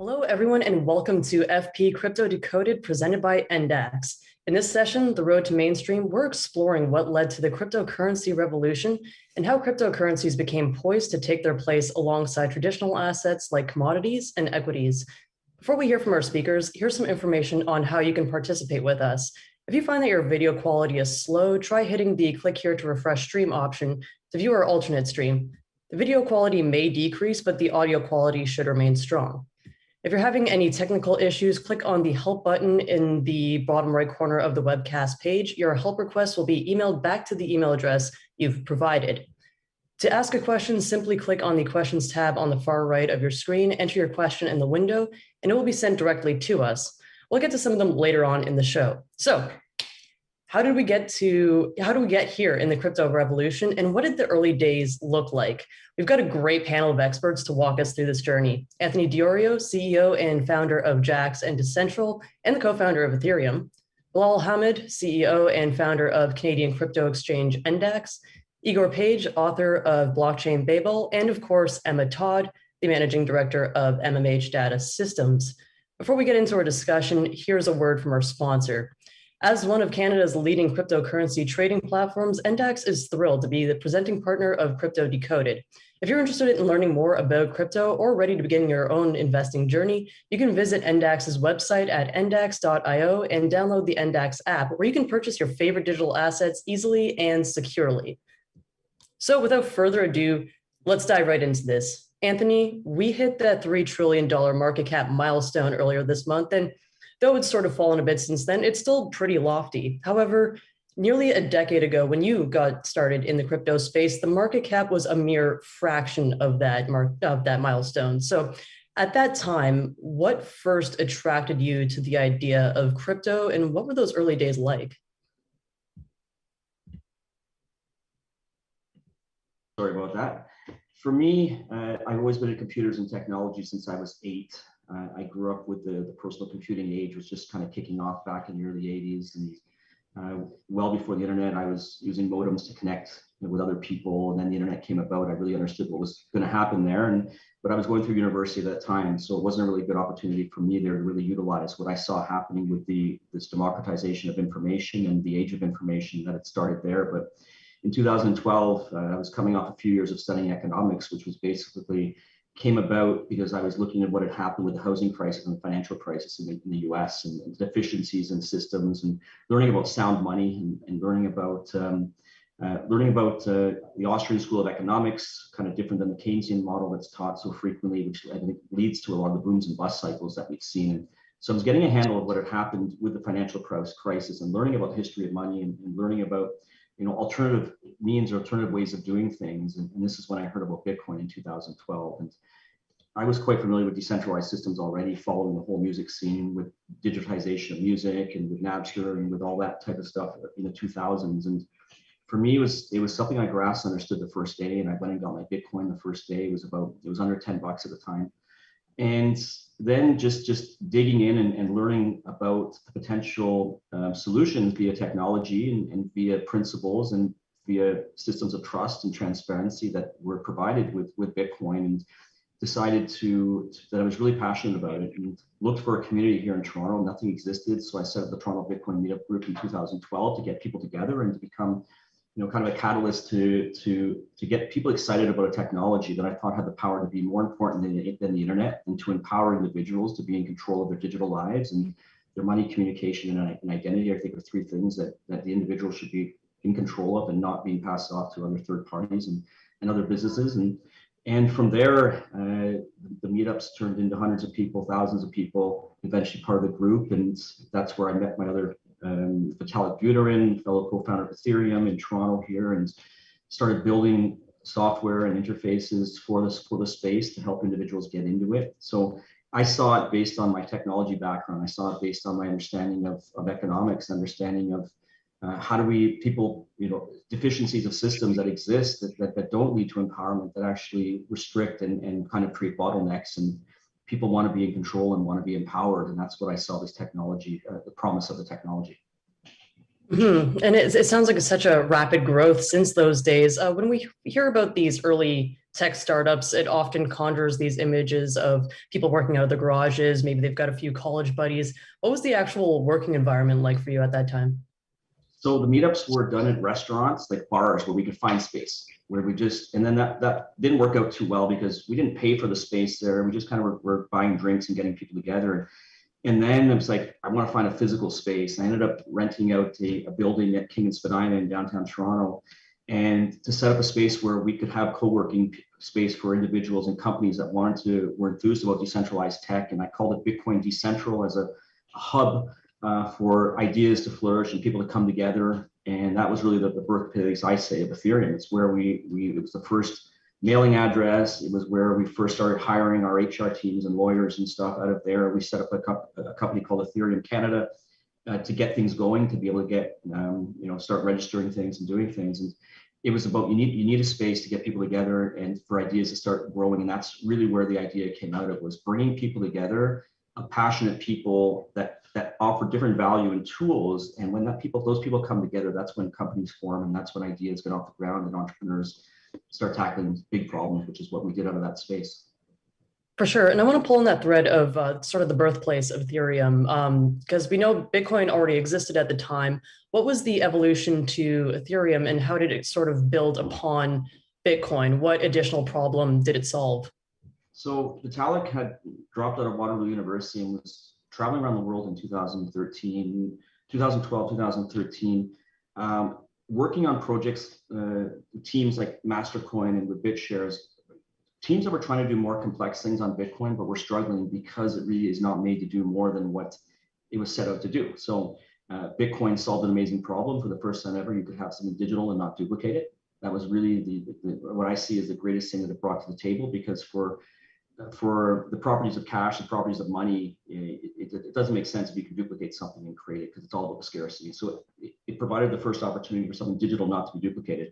Hello, everyone, and welcome to FP Crypto Decoded presented by Ndax. In this session, The Road to Mainstream, we're exploring what led to the cryptocurrency revolution and how cryptocurrencies became poised to take their place alongside traditional assets like commodities and equities. Before we hear from our speakers, here's some information on how you can participate with us. If you find that your video quality is slow, try hitting the click here to refresh stream option to view our alternate stream. The video quality may decrease, but the audio quality should remain strong. If you're having any technical issues, click on the help button in the bottom right corner of the webcast page. Your help request will be emailed back to the email address you've provided. To ask a question, simply click on the questions tab on the far right of your screen, enter your question in the window, and it will be sent directly to us. We'll get to some of them later on in the show. So, how do we get here in the crypto revolution, and what did the early days look like? We've got a great panel of experts to walk us through this journey. Anthony Di Iorio, CEO and founder of Jaxx and Decentral, and the co-founder of Ethereum. Bilal, CEO and founder of Canadian crypto exchange Ndax. Igor, author of Blockchain Babel, and of course, Todd, the managing director of MMH Data Systems. Before we get into our discussion, here's a word from our sponsor. As one of Canada's leading cryptocurrency trading platforms, Ndax is thrilled to be the presenting partner of CryptoDecoded. If you're interested in learning more about crypto or ready to begin your own investing journey, you can visit Ndax's website at ndax.io and download the Ndax app, where you can purchase your favorite digital assets easily and securely. So without further ado, let's dive right into this. Anthony, we hit that $3 trillion market cap milestone earlier this month, and though it's sort of fallen a bit since then, it's still pretty lofty. However, nearly a decade ago, when you got started in the crypto space, the market cap was a mere fraction of that milestone. So at that time, what first attracted you to the idea of crypto, and what were those early days like? Sorry about that. For me, I've always been in computers and technology since I was 8. I grew up with the personal computing age was just kind of kicking off back in the early 80s. And well before the internet, I was using modems to connect with other people. And then the internet came about. I really understood what was going to happen there. But I was going through university at that time. So it wasn't a really good opportunity for me there to really utilize what I saw happening with this democratization of information and the age of information that had started there. But in 2012, I was coming off a few years of studying economics, which was basically came about because I was looking at what had happened with the housing crisis and the financial crisis in the US and deficiencies in systems, and learning about sound money and learning about the Austrian School of Economics, kind of different than the Keynesian model that's taught so frequently, which I think leads to a lot of the booms and bust cycles that we've seen. And so I was getting a handle of what had happened with the financial crisis and learning about the history of money and learning about alternative means or alternative ways of doing things. And this is when I heard about Bitcoin in 2012. And I was quite familiar with decentralized systems already, following the whole music scene with digitization of music and with Napster and with all that type of stuff in the 2000s. And for me, it was something I grasped and understood the first day. And I went and got my Bitcoin the first day. It was under $10 at the time. And then just digging in and learning about the potential solutions via technology and via principles and via systems of trust and transparency that were provided with Bitcoin, and decided that I was really passionate about it and looked for a community here in Toronto. Nothing existed. So I set up the Toronto Bitcoin Meetup Group in 2012 to get people together and to become kind of a catalyst to get people excited about a technology that I thought had the power to be more important than the internet, and to empower individuals to be in control of their digital lives and their money, communication, and identity. I think are 3 things that the individual should be in control of and not being passed off to other third parties and other businesses. And from there, the meetups turned into hundreds of people, thousands of people, eventually part of the group. And that's where I met my other Vitalik Buterin, fellow co-founder of Ethereum in Toronto here, and started building software and interfaces for the space to help individuals get into it. So I saw it based on my technology background. I saw it based on my understanding of economics, understanding of how do deficiencies of systems that exist that don't lead to empowerment, that actually restrict and kind of create bottlenecks. And people want to be in control and want to be empowered. And that's what I saw this technology, the promise of the technology. Mm-hmm. And it sounds like it's such a rapid growth since those days. When we hear about these early tech startups, it often conjures these images of people working out of the garages. Maybe they've got a few college buddies. What was the actual working environment like for you at that time? So the meetups were done at restaurants, like bars, where we could find space, where we just, and then that didn't work out too well because we didn't pay for the space there. We just kind of were buying drinks and getting people together. And then it was like, I want to find a physical space. I ended up renting out a building at King and Spadina in downtown Toronto, and to set up a space where we could have co-working space for individuals and companies that were enthused about decentralized tech. And I called it Bitcoin Decentral as a hub for ideas to flourish and people to come together. And that was really the birthplace, I say, of Ethereum. It's where it was the first mailing address. It was where we first started hiring our HR teams and lawyers and stuff out of there. We set up a company called Ethereum Canada to get things going, to be able to get, start registering things and doing things. And it was about, you need a space to get people together and for ideas to start growing. And that's really where the idea came out of, was bringing people together, passionate people that offer different value and tools. And when those people come together, that's when companies form, and that's when ideas get off the ground and entrepreneurs start tackling big problems, which is what we did out of that space. For sure. And I want to pull in that thread of sort of the birthplace of Ethereum, because we know Bitcoin already existed at the time. What was the evolution to Ethereum, and how did it sort of build upon Bitcoin? What additional problem did it solve? So Vitalik had dropped out of Waterloo University and was traveling around the world in 2013, 2012, 2013, working on projects, teams like Mastercoin and with BitShares, teams that were trying to do more complex things on Bitcoin, but were struggling because it really is not made to do more than what it was set out to do. So Bitcoin solved an amazing problem. For the first time ever, you could have something digital and not duplicate it. That was really what I see as the greatest thing that it brought to the table, because for the properties of cash, the properties of money, it doesn't make sense if you can duplicate something and create it, because it's all about the scarcity. So it provided the first opportunity for something digital not to be duplicated.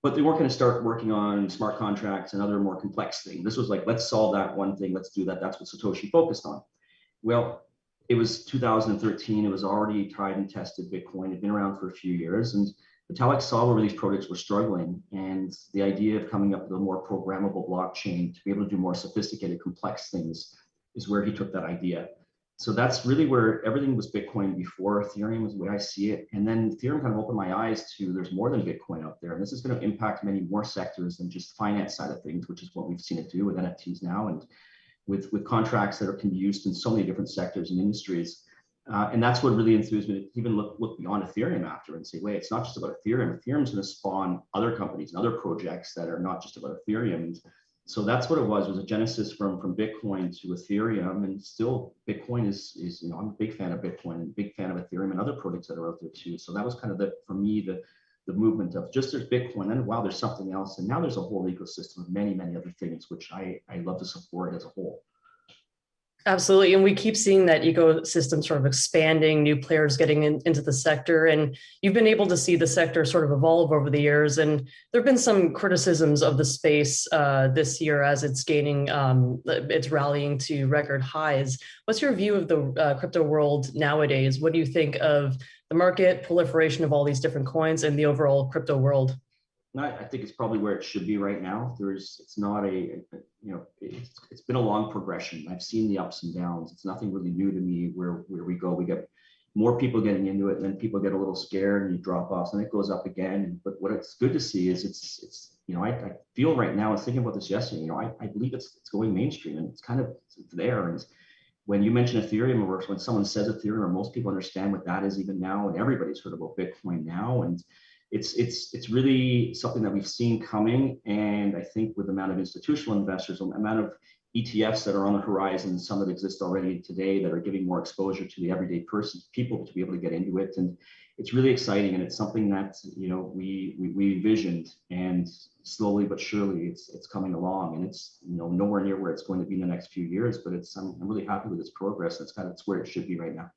But they weren't going to start working on smart contracts and other more complex things. This was like, let's solve that one thing, let's do that. That's what Satoshi focused on. Well, it was 2013. It was already tried and tested. Bitcoin had been around for a few years, and Vitalik saw where these projects were struggling, and the idea of coming up with a more programmable blockchain to be able to do more sophisticated, complex things is where he took that idea. So that's really where everything was Bitcoin before Ethereum, is the way I see it. And then Ethereum kind of opened my eyes to, there's more than Bitcoin out there. And this is going to impact many more sectors than just finance side of things, which is what we've seen it do with NFTs now, and with contracts that can be used in so many different sectors and industries. And that's what really enthused me to even look beyond Ethereum after and say, wait, it's not just about Ethereum. Ethereum's going to spawn other companies and other projects that are not just about Ethereum. And so that's what it was a genesis from Bitcoin to Ethereum. And still Bitcoin is I'm a big fan of Bitcoin and a big fan of Ethereum and other projects that are out there too. So that was kind of for me, the movement of just there's Bitcoin, and wow, there's something else. And now there's a whole ecosystem of many, many other things, which I love to support as a whole. Absolutely. And we keep seeing that ecosystem sort of expanding, new players getting into the sector. And you've been able to see the sector sort of evolve over the years. And there have been some criticisms of the space this year as it's gaining, it's rallying to record highs. What's your view of the crypto world nowadays? What do you think of the market, proliferation of all these different coins, and the overall crypto world? I think it's probably where it should be right now. It's not it's been a long progression. I've seen the ups and downs. It's nothing really new to me where we go. We get more people getting into it, and then people get a little scared and you drop off, and it goes up again. But what it's good to see is it's I feel right now, I was thinking about this yesterday, I believe it's going mainstream, and it's kind of there. And when you mention Ethereum, or when someone says Ethereum, or most people understand what that is even now, and everybody's heard about Bitcoin now, and it's really something that we've seen coming. And I think with the amount of institutional investors, the amount of ETFs that are on the horizon, some that exist already today that are giving more exposure to the everyday people to be able to get into it. And it's really exciting. And it's something that, we envisioned, and slowly but surely it's coming along, and it's, nowhere near where it's going to be in the next few years, but I'm really happy with its progress. It's where it should be right now.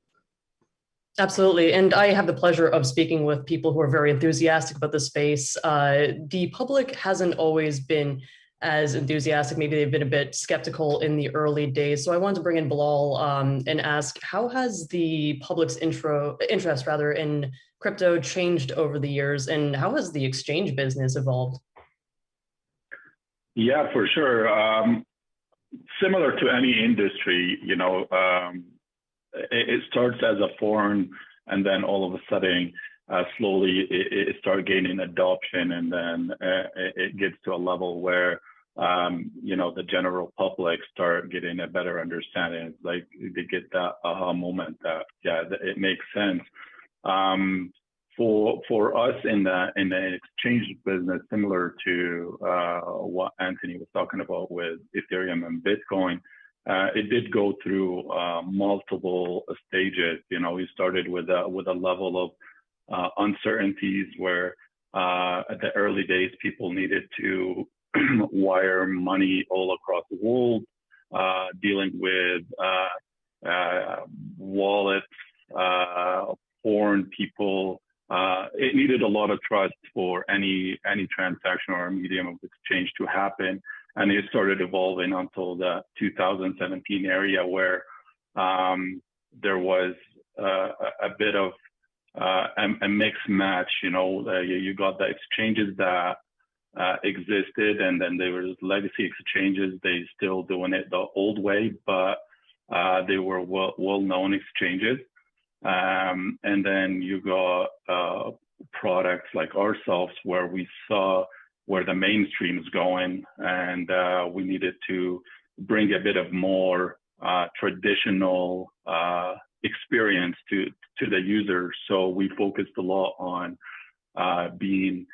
Absolutely. And I have the pleasure of speaking with people who are very enthusiastic about the space. The public hasn't always been as enthusiastic. Maybe they've been a bit skeptical in the early days. So I wanted to bring in Bilal and ask, how has the public's interest in crypto changed over the years, and how has the exchange business evolved? Yeah, for sure. Similar to any industry, you know, it starts as a foreign, and then all of a sudden, slowly it starts gaining adoption, and then it gets to a level where, you know, the general public start getting a better understanding. Like they get that aha moment that, yeah, it makes sense. For us in the exchange business, similar to what Anthony was talking about with Ethereum and Bitcoin, it did go through multiple stages. You know, we started with a level of uncertainties where at the early days, people needed to wire money all across the world, dealing with wallets, foreign people. It needed a lot of trust for any transaction or medium of exchange to happen. And it started evolving until the 2017 area where there was a bit of a mixed match. You know, you got the exchanges that existed, and then there was legacy exchanges. They still doing it the old way, but they were well-known exchanges. And then you got products like ourselves where we saw where the mainstream is going, and we needed to bring a bit of more traditional experience to the user. So we focused a lot on being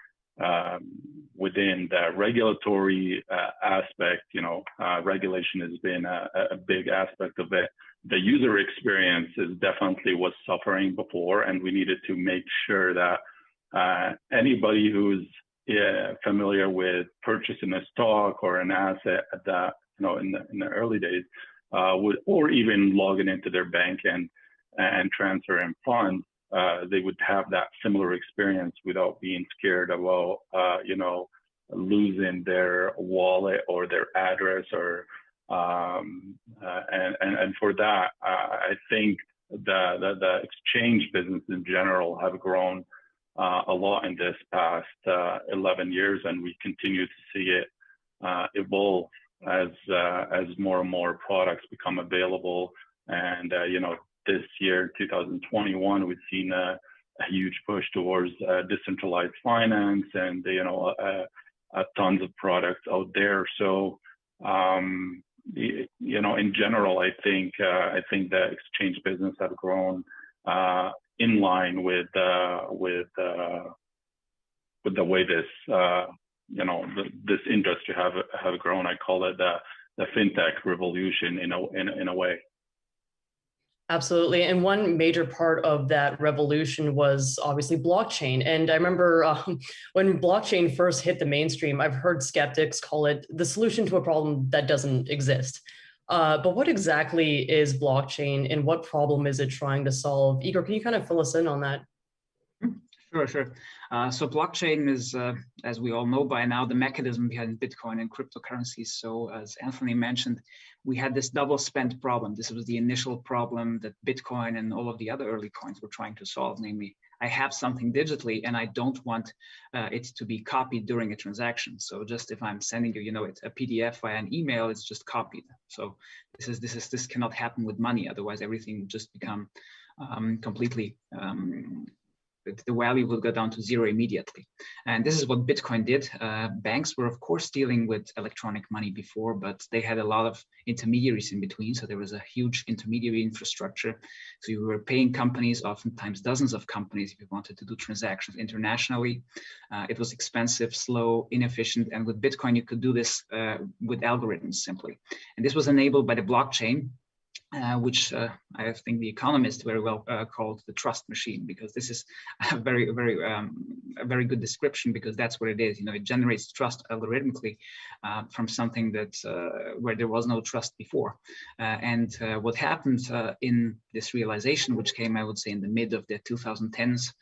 within the regulatory aspect. You know, regulation has been a big aspect of it. The user experience is definitely was suffering before, and we needed to make sure that anybody who's familiar with purchasing a stock or an asset at that, you know, in the early days, would, or even logging into their bank and transferring funds, they would have that similar experience without being scared about, you know, losing their wallet or their address or, and for that, I think the exchange business in general have grown a lot in this past 11 years, and we continue to see it evolve as more and more products become available. And you know, this year, 2021, we've seen a huge push towards decentralized finance, and you know, tons of products out there. So you know, in general, I think the exchange business have grown in line with the way this you know, this industry have grown. I call it the Fintech Revolution in a way. Absolutely. And one major part of that revolution was obviously blockchain. And I remember when blockchain first hit the mainstream, I've heard skeptics call it the solution to a problem that doesn't exist. But what exactly is blockchain, and what problem is it trying to solve? Igor, can you kind of fill us in on that? Sure. So blockchain is, as we all know by now, the mechanism behind Bitcoin and cryptocurrencies. So as Anthony mentioned, we had this double spend problem. This was the initial problem that Bitcoin and all of the other early coins were trying to solve, namely, I have something digitally and I don't want it to be copied during a transaction. So just if I'm sending you, you know, it's a PDF via an email, it's just copied. So this cannot happen with money. Otherwise, everything would just become completely the value will go down to zero immediately. And this is what Bitcoin did. Banks were, of course, dealing with electronic money before, but they had a lot of intermediaries in between. So there was a huge intermediary infrastructure. So you were paying companies, oftentimes dozens of companies, if you wanted to do transactions internationally. It was expensive, slow, inefficient. And with Bitcoin, you could do this with algorithms simply. And this was enabled by the blockchain. Which I think The Economist very well called the trust machine, because this is a very good description, because that's what it is. You know, it generates trust algorithmically from something that where there was no trust before. And what happened in this realization, which came, I would say, in the mid of the 2010s,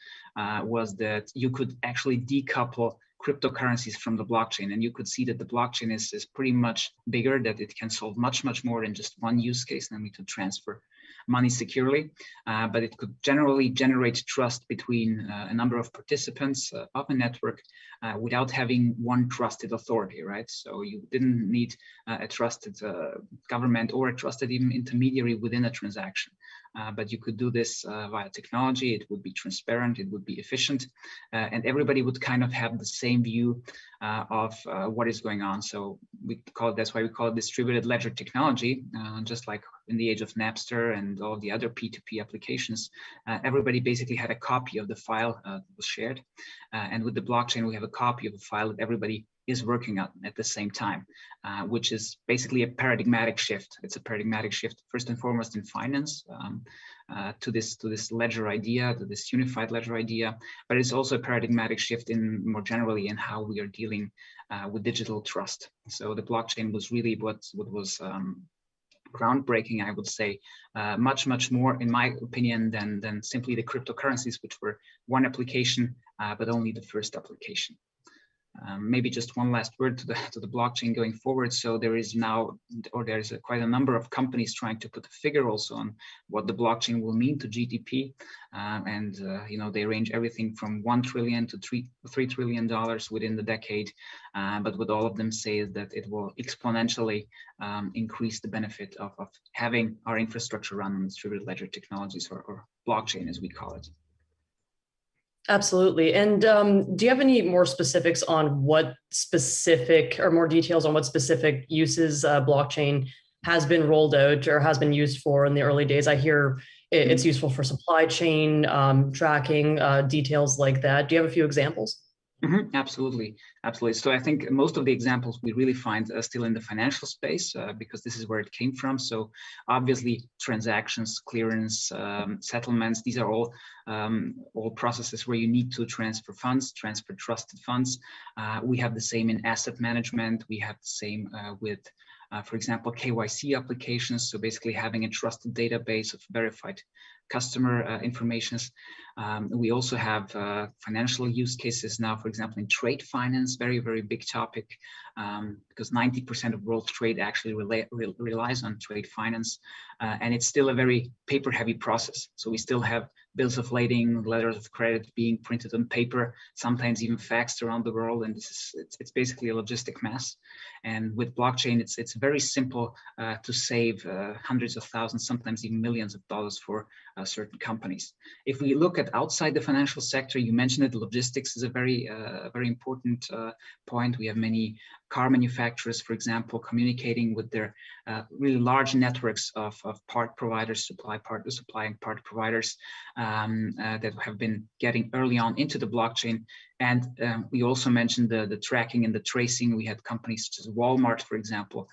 was that you could actually decouple cryptocurrencies from the blockchain. And you could see that the blockchain is pretty much bigger, that it can solve much more than just one use case, namely to transfer money securely, but it could generally generate trust between a number of participants of a network without having one trusted authority, right? So you didn't need a trusted government or a trusted even intermediary within a transaction. But you could do this via technology. It would be transparent, it would be efficient, and everybody would kind of have the same view of what is going on. So that's why we call it distributed ledger technology, just like in the age of Napster and all the other P2P applications. Everybody basically had a copy of the file that was shared. And with the blockchain, we have a copy of the file that everybody is working on at the same time, which is basically a paradigmatic shift. It's a paradigmatic shift, first and foremost in finance, to this ledger idea, to this unified ledger idea, but it's also a paradigmatic shift in more generally in how we are dealing with digital trust. So the blockchain was really what was groundbreaking, I would say, much more, in my opinion, than simply the cryptocurrencies, which were one application, but only the first application. Maybe just one last word to the blockchain going forward. So there is now, or there's quite a number of companies trying to put a figure also on what the blockchain will mean to GDP, you know, they range everything from $1 trillion to $3 trillion within the decade. But what all of them say is that it will exponentially increase the benefit of having our infrastructure run on distributed ledger technologies, or blockchain as we call it. Absolutely. And do you have any more specifics on what specific, or more details on what specific uses blockchain has been rolled out or has been used for in the early days? I hear it's useful for supply chain tracking, details like that. Do you have a few examples? Mm-hmm. Absolutely. So I think most of the examples we really find still in the financial space, because this is where it came from. So obviously transactions, clearance, settlements, these are all processes where you need to transfer funds, transfer trusted funds. We have the same in asset management. We have the same with for example, KYC applications. So basically having a trusted database of verified customer informations. We also have financial use cases now, for example, in trade finance, very, very big topic, because 90% of world trade actually relies on trade finance. And it's still a very paper heavy process. So we still have bills of lading, letters of credit being printed on paper, sometimes even faxed around the world. And it's basically a logistic mess. And with blockchain, it's very simple to save hundreds of thousands, sometimes even millions of dollars for certain companies. If we look at outside the financial sector, you mentioned it, logistics is a very important point. We have many car manufacturers, for example, communicating with their really large networks of part providers, supplying part providers that have been getting early on into the blockchain. And we also mentioned the tracking and the tracing. We had companies such as Walmart, for example,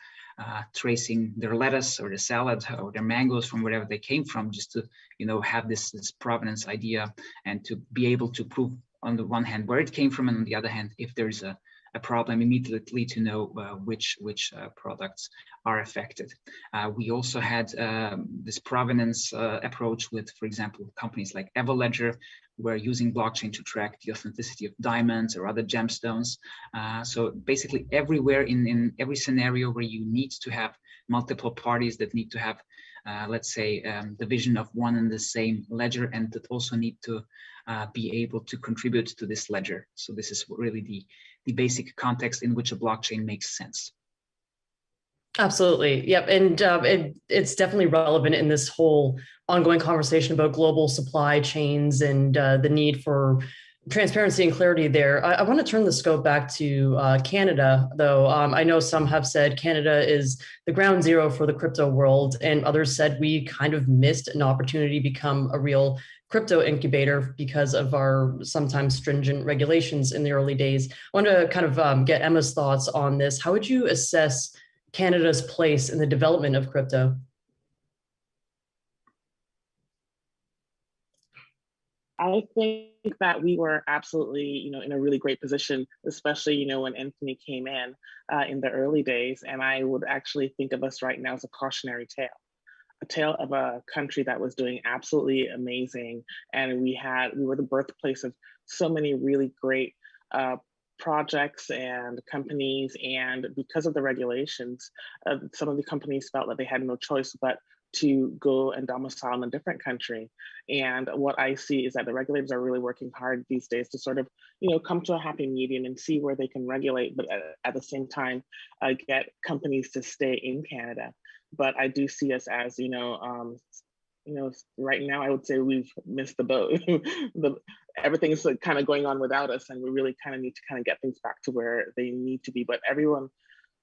tracing their lettuce or the salad or their mangoes from wherever they came from, just to, you know, have this provenance idea and to be able to prove on the one hand where it came from, and on the other hand, if there's a problem, immediately to know which products are affected. We also had this provenance approach with, for example, companies like Everledger, who are using blockchain to track the authenticity of diamonds or other gemstones. So basically everywhere in every scenario where you need to have multiple parties that need to have, let's say, the vision of one and the same ledger, and that also need to be able to contribute to this ledger. So this is really the basic context in which a blockchain makes sense. Absolutely. Yep. And it's definitely relevant in this whole ongoing conversation about global supply chains and the need for transparency and clarity there. I want to turn the scope back to Canada, though. I know some have said Canada is the ground zero for the crypto world, and others said we kind of missed an opportunity to become a real crypto incubator because of our sometimes stringent regulations in the early days. I want to kind of get Emma's thoughts on this. How would you assess Canada's place in the development of crypto? I think that we were absolutely, in a really great position, especially, when Anthony came in the early days. And I would actually think of us right now as a cautionary tale, a tale of a country that was doing absolutely amazing. And we were the birthplace of so many really great projects and companies. And because of the regulations, some of the companies felt that they had no choice but to go and domicile in a different country. And what I see is that the regulators are really working hard these days to sort of, come to a happy medium and see where they can regulate, but at the same time, get companies to stay in Canada. But I do see us as, right now, I would say we've missed the boat. Everything's kind of going on without us, and we really kind of need to kind of get things back to where they need to be. But everyone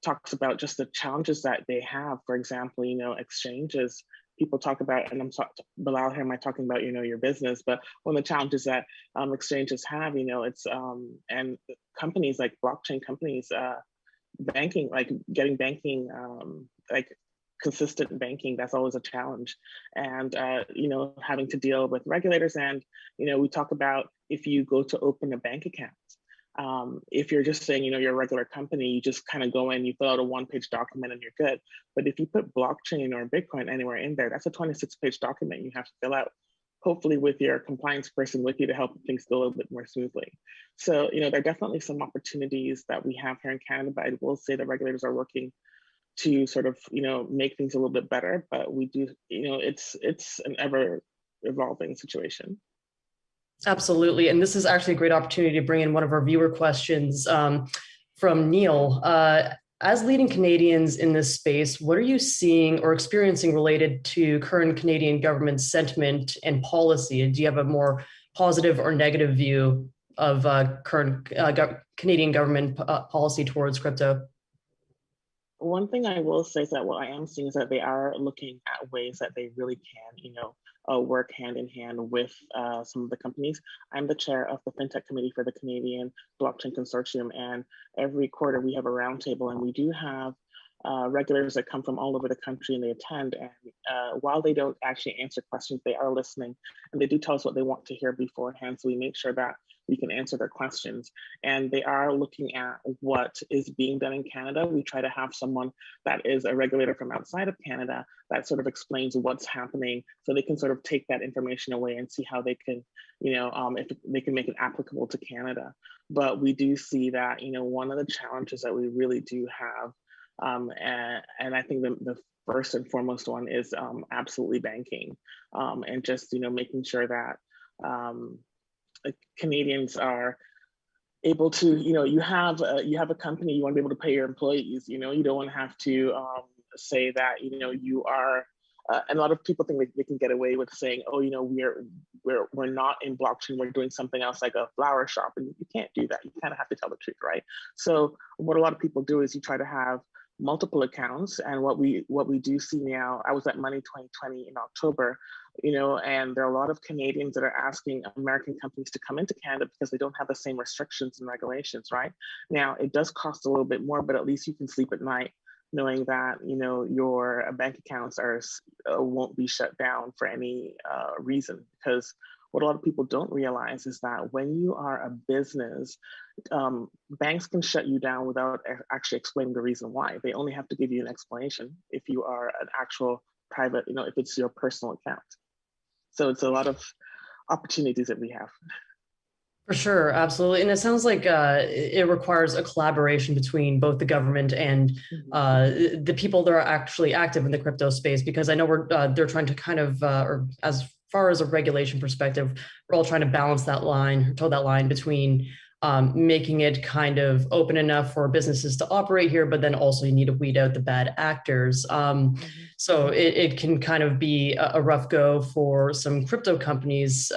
talks about just the challenges that they have. For example, exchanges. People talk about, and Bilal here, am I talking about, your business? But one of the challenges that exchanges have, it's and companies like blockchain companies, banking, like getting banking, like consistent banking, that's always a challenge. And, having to deal with regulators. And, we talk about if you go to open a bank account, if you're just saying, you're a regular company, you just kind of go in, you fill out a one-page document and you're good. But if you put blockchain or Bitcoin anywhere in there, that's a 26-page document you have to fill out, hopefully with your compliance person with you to help things go a little bit more smoothly. So, there are definitely some opportunities that we have here in Canada, but I will say the regulators are working to sort of, make things a little bit better, but we do, it's an ever evolving situation. Absolutely. And this is actually a great opportunity to bring in one of our viewer questions from Neil. As leading Canadians in this space, what are you seeing or experiencing related to current Canadian government sentiment and policy? And do you have a more positive or negative view of current Canadian government policy towards crypto? One thing I will say is that what I am seeing is that they are looking at ways that they really can, work hand in hand with some of the companies. I'm the chair of the Fintech Committee for the Canadian Blockchain Consortium, and every quarter we have a roundtable, and we do have regulators that come from all over the country and they attend. And while they don't actually answer questions, they are listening, and they do tell us what they want to hear beforehand. So we make sure that we can answer their questions. And they are looking at what is being done in Canada. We try to have someone that is a regulator from outside of Canada that sort of explains what's happening, so they can sort of take that information away and see how they can, if they can make it applicable to Canada. But we do see that, one of the challenges that we really do have, and I think the first and foremost one is absolutely banking, and just, making sure that Canadians are able to, you have a company, you want to be able to pay your employees, you don't want to have to say that, you are, and a lot of people think they can get away with saying, oh, we're not in blockchain, we're doing something else like a flower shop, and you can't do that. You kind of have to tell the truth, right? So what a lot of people do is you try to have multiple accounts. And what we do see now, I was at Money 2020 in October, and there are a lot of Canadians that are asking American companies to come into Canada because they don't have the same restrictions and regulations, right? Now, it does cost a little bit more, but at least you can sleep at night knowing that, your bank accounts won't be shut down for any reason. Because what a lot of people don't realize is that when you are a business, banks can shut you down without actually explaining the reason why. They only have to give you an explanation if you are an actual private, if it's your personal account. So it's a lot of opportunities that we have. For sure, absolutely. And it sounds like it requires a collaboration between both the government and the people that are actually active in the crypto space, because I know they're trying to kind of, or as far as a regulation perspective, we're all trying to balance that line, toe that line between making it kind of open enough for businesses to operate here, but then also you need to weed out the bad actors. So it can kind of be a rough go for some crypto companies,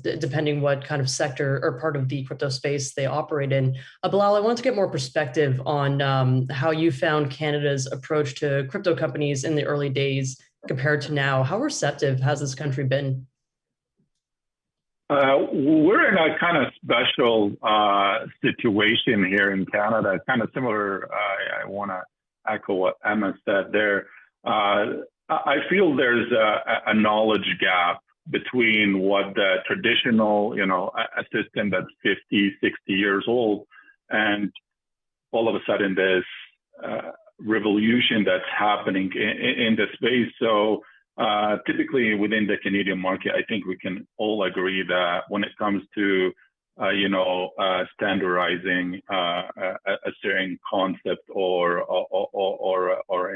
depending what kind of sector or part of the crypto space they operate in. Bilal, I want to get more perspective on how you found Canada's approach to crypto companies in the early days compared to now. How receptive has this country been? We're in a kind of special situation here in Canada, kind of similar. I want to echo what Emma said there. I feel there's a knowledge gap between what the traditional, a system that's 50, 60 years old, and all of a sudden there's revolution that's happening in the space. So typically within the Canadian market, I think we can all agree that when it comes to, standardizing a certain concept or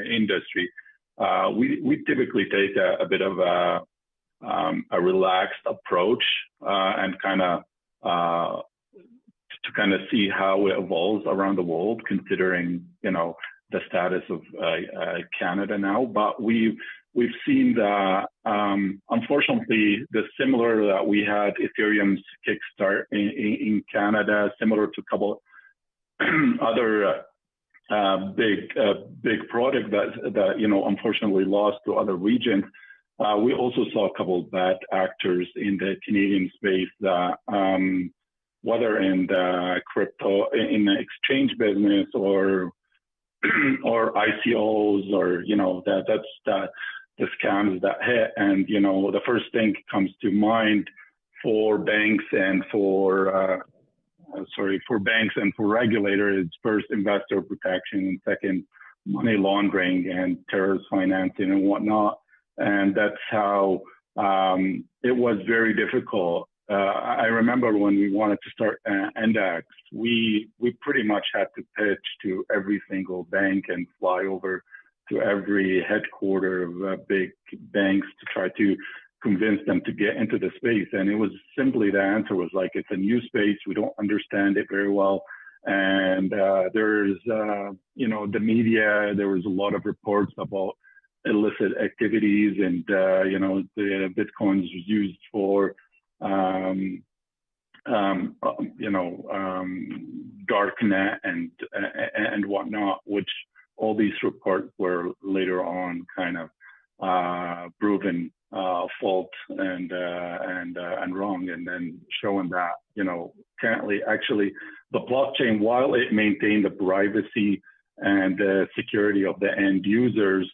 industry, we typically take a bit of a relaxed approach and kind of to kind of see how it evolves around the world, considering the status of Canada now. But we've seen that unfortunately the similar that we had Ethereum's kickstart in Canada, similar to a couple other big project that unfortunately lost to other regions. We also saw a couple of bad actors in the Canadian space that whether in the crypto, in the exchange business or ICOs, or that's the scams that hit. And the first thing comes to mind for banks and for regulators, first investor protection, and second money laundering and terrorist financing and whatnot. And that's how it was very difficult. I remember when we wanted to start Ndax, we pretty much had to pitch to every single bank and fly over to every headquarter of big banks to try to convince them to get into the space. And it was simply, the answer was like, it's a new space, we don't understand it very well. And there's, the media, there was a lot of reports about illicit activities, and the Bitcoins was used for darknet and whatnot, which all these reports were later on kind of proven false and wrong, and then showing that currently actually the blockchain, while it maintained the privacy and the security of the end users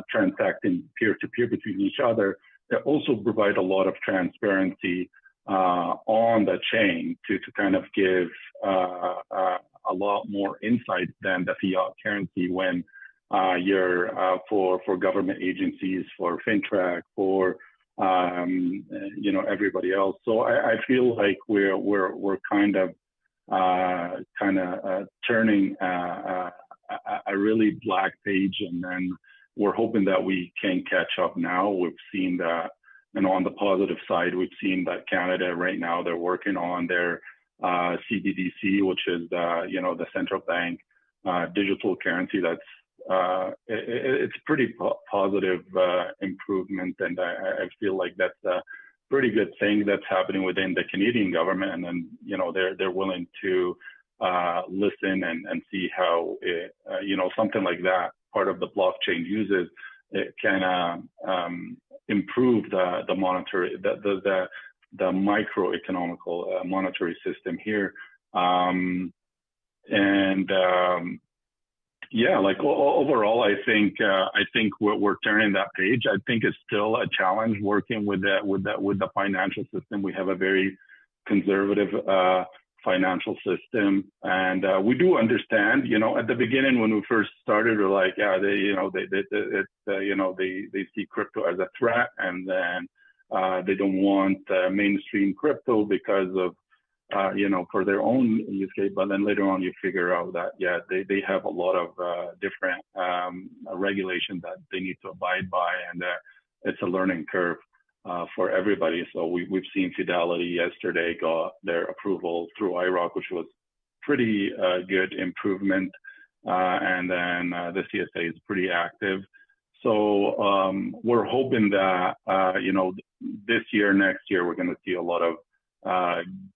transacting peer-to-peer between each other, it also provide a lot of transparency on the chain to kind of give a lot more insight than the fiat currency when you're for government agencies, for FinTech, for everybody else. So I feel like we're kind of turning a really black page, and then we're hoping that we can catch up now. We've seen that, on the positive side, we've seen that Canada right now, they're working on their CBDC, which is the central bank digital currency. That's it's pretty positive improvement, and I feel like that's a pretty good thing that's happening within the Canadian government. And then they're willing to listen and see how it, something like that, part of the blockchain uses, it can improve the monetary, the microeconomical monetary system here. Yeah, like overall, I think we're turning that page. I think it's still a challenge working with the financial system. We have a very conservative financial system, and we do understand. At the beginning when we first started, we're like, yeah, they see crypto as a threat, and then they don't want mainstream crypto because of for their own use case. But then later on, you figure out that, yeah, they have a lot of different regulations that they need to abide by, and it's a learning curve for everybody. So we've seen Fidelity yesterday got their approval through IROC, which was pretty good improvement. And then the CSA is pretty active. So we're hoping that, this year, next year, we're going to see a lot of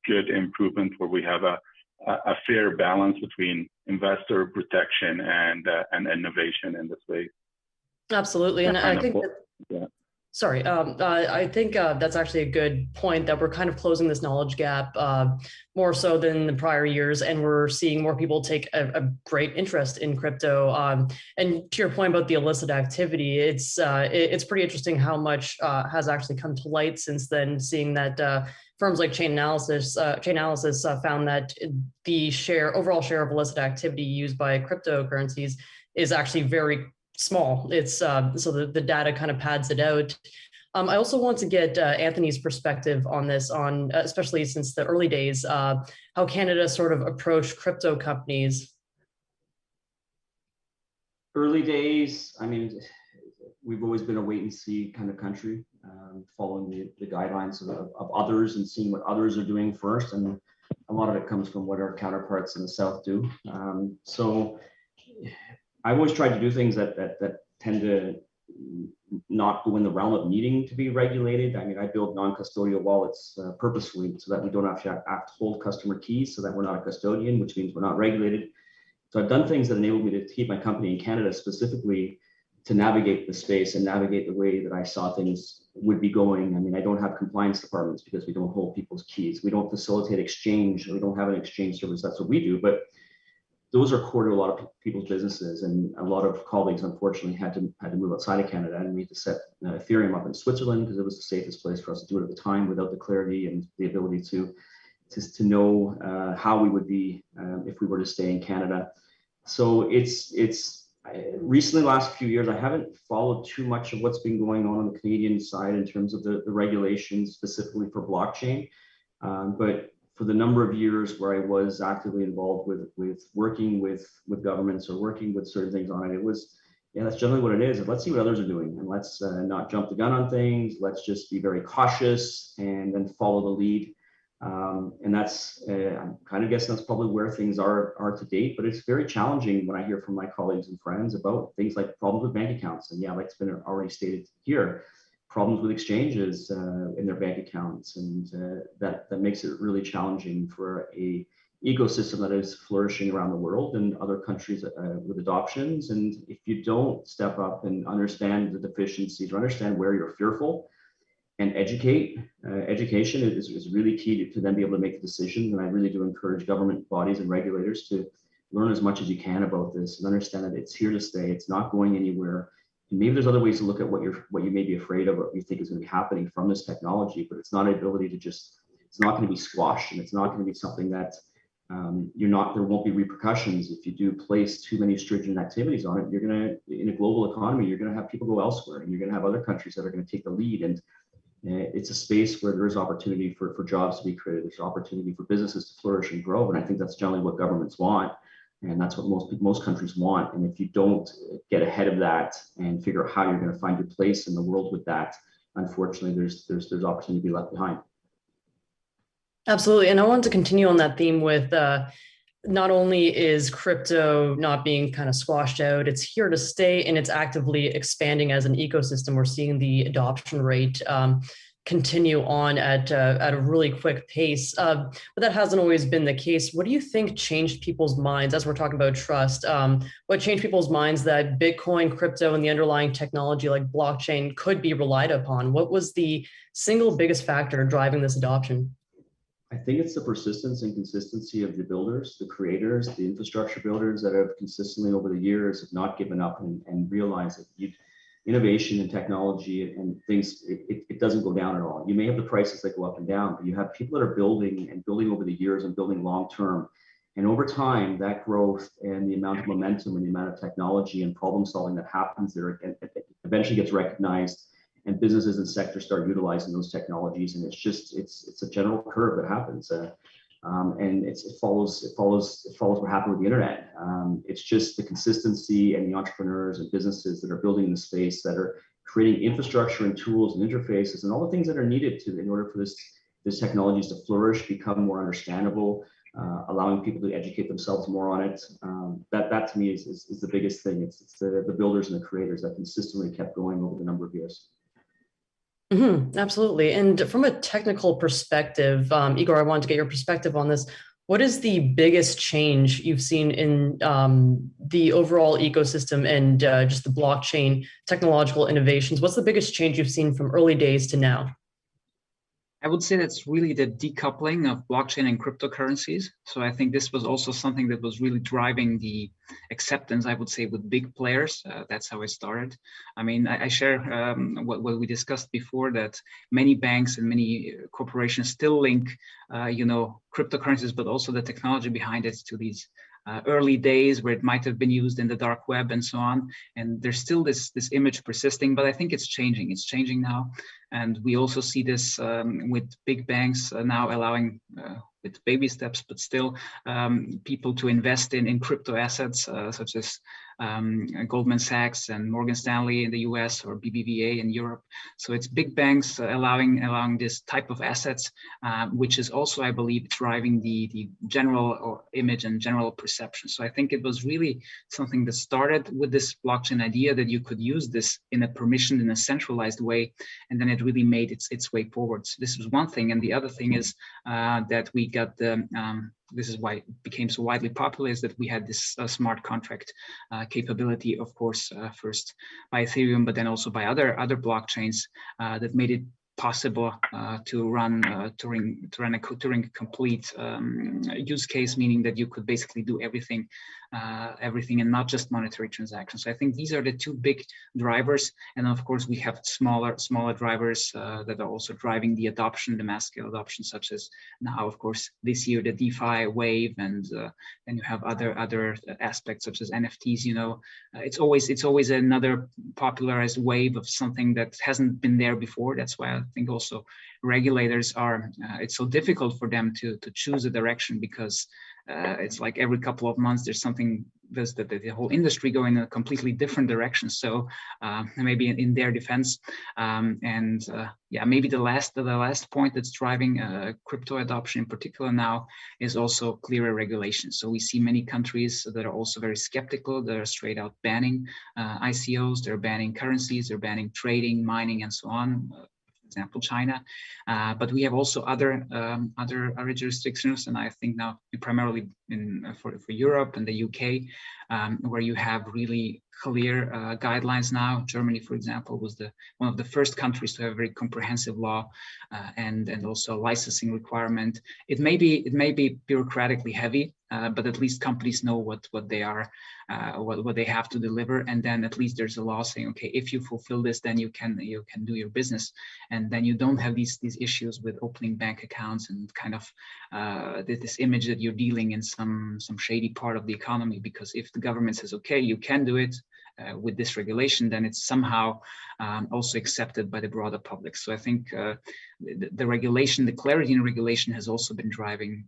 good improvement where we have a fair balance between investor protection and innovation in the space. Absolutely. And I think sorry, I think that's actually a good point, that we're kind of closing this knowledge gap more so than the prior years, and we're seeing more people take a great interest in crypto. And to your point about the illicit activity, it's pretty interesting how much has actually come to light since then, seeing that firms like Chain Analysis found that the overall share of illicit activity used by cryptocurrencies is actually very small. It's so the data kind of pads it out. I also want to get Anthony's perspective on this, especially since the early days, how Canada sort of approached crypto companies. Early days, I mean, we've always been a wait and see kind of country, following the guidelines of others and seeing what others are doing first. And a lot of it comes from what our counterparts in the South do. So I've always tried to do things that tend to not go in the realm of needing to be regulated. I mean, I build non-custodial wallets purposefully so that we don't have to hold customer keys, so that we're not a custodian, which means we're not regulated. So I've done things that enabled me to keep my company in Canada specifically to navigate the space and navigate the way that I saw things would be going. I mean, I don't have compliance departments because we don't hold people's keys. We don't facilitate exchange. We don't have an exchange service. That's what we do. But those are core to a lot of people's businesses. And a lot of colleagues, unfortunately, had to move outside of Canada, and we had to set Ethereum up in Switzerland because it was the safest place for us to do it at the time, without the clarity and the ability to know how we would be if we were to stay in Canada. So recently, last few years, I haven't followed too much of what's been going on the Canadian side in terms of the regulations specifically for blockchain. But for the number of years where I was actively involved with working with governments or working with certain things on it, it was, yeah, that's generally what it is. Let's see what others are doing, and let's not jump the gun on things. Let's just be very cautious and then follow the lead. And that's, I'm kind of guessing that's probably where things are to date, but it's very challenging when I hear from my colleagues and friends about things like problems with bank accounts. And yeah, like it's been already stated here, problems with exchanges in their bank accounts. And that makes it really challenging for a ecosystem that is flourishing around the world and other countries with adoptions. And if you don't step up and understand the deficiencies or understand where you're fearful, and education is really key to then be able to make the decisions. And I really do encourage government bodies and regulators to learn as much as you can about this and understand that it's here to stay. It's not going anywhere. And maybe there's other ways to look at what you may be afraid of, what you think is going to be happening from this technology, but it's not an ability to it's not going to be squashed, and it's not going to be something that there won't be repercussions if you do place too many stringent activities on it. You're going to, in a global economy, you're going to have people go elsewhere, and you're going to have other countries that are going to take the lead. And it's a space where there is opportunity for jobs to be created. There's opportunity for businesses to flourish and grow. And I think that's generally what governments want. And that's what most countries want. And if you don't get ahead of that and figure out how you're going to find your place in the world with that, unfortunately, there's opportunity to be left behind. Absolutely. And I wanted to continue on that theme with not only is crypto not being kind of squashed out, it's here to stay, and it's actively expanding as an ecosystem. We're seeing the adoption rate continue on at a really quick pace, but that hasn't always been the case. What do you think changed people's minds, as we're talking about trust? What changed people's minds that Bitcoin, crypto, and the underlying technology like blockchain could be relied upon? What was the single biggest factor driving this adoption? I think it's the persistence and consistency of the builders, the creators, the infrastructure builders that have consistently over the years have not given up and realized that innovation and technology and things, it doesn't go down at all. You may have the prices that go up and down, but you have people that are building over the years and building long term. And over time, that growth and the amount of momentum and the amount of technology and problem solving that happens there eventually gets recognized, and businesses and sectors start utilizing those technologies. And it's a general curve that happens. And it follows what happened with the internet. It's just the consistency and the entrepreneurs and businesses that are building in the space, that are creating infrastructure and tools and interfaces and all the things that are needed in order for this technologies to flourish, become more understandable, allowing people to educate themselves more on it. That to me is the biggest thing. It's the builders and the creators that consistently kept going over the number of years. Mm-hmm, absolutely. And from a technical perspective, Igor, I wanted to get your perspective on this. What is the biggest change you've seen in the overall ecosystem and just the blockchain technological innovations? What's the biggest change you've seen from early days to now? I would say that's really the decoupling of blockchain and cryptocurrencies. So I think this was also something that was really driving the acceptance, I would say, with big players. That's how it started. I mean, I share what we discussed before, that many banks and many corporations still link, cryptocurrencies, but also the technology behind it to these early days where it might have been used in the dark web and so on. And there's still this image persisting, but I think it's changing. It's changing now. And we also see this with big banks now allowing, with baby steps, but still people to invest in crypto assets, such as Goldman Sachs and Morgan Stanley in the US, or BBVA in Europe. So it's big banks allowing this type of assets, which is also, I believe, driving the general image and general perception. So I think it was really something that started with this blockchain idea that you could use this in a permissioned, in a centralized way, and then it really made its way forward. So this was one thing, and the other thing is that we got the this is why it became so widely popular, is that we had this smart contract capability, of course, first by Ethereum, but then also by other blockchains that made it possible to run a Turing complete use case, meaning that you could basically do everything and not just monetary transactions. So I think these are the two big drivers, and of course we have smaller drivers that are also driving the adoption, the mass scale adoption, such as now, of course, this year the DeFi wave, and then you have other aspects such as NFTs. You know, it's always another popularized wave of something that hasn't been there before. That's why I think also regulators are, it's so difficult for them to choose a direction, because it's like every couple of months there's something, there's the whole industry going in a completely different direction. So maybe in their defense, yeah, maybe the last point that's driving crypto adoption in particular now is also clearer regulation. So we see many countries that are also very skeptical. They're straight out banning ICOs, they're banning currencies, they're banning trading, mining, and so on. Example, China, but we have also other jurisdictions, and I think now primarily for Europe and the UK, where you have really clear guidelines now. Germany, for example, was one of the first countries to have a very comprehensive law and also a licensing requirement. It may be bureaucratically heavy, but at least companies know what they are, what they have to deliver, and then at least there's a law saying, okay, if you fulfill this, then you can do your business, and then you don't have these issues with opening bank accounts and kind of this image that you're dealing in some shady part of the economy. Because if the government says, okay, you can do it with this regulation, then it's somehow also accepted by the broader public. So I think the regulation, the clarity in regulation has also been driving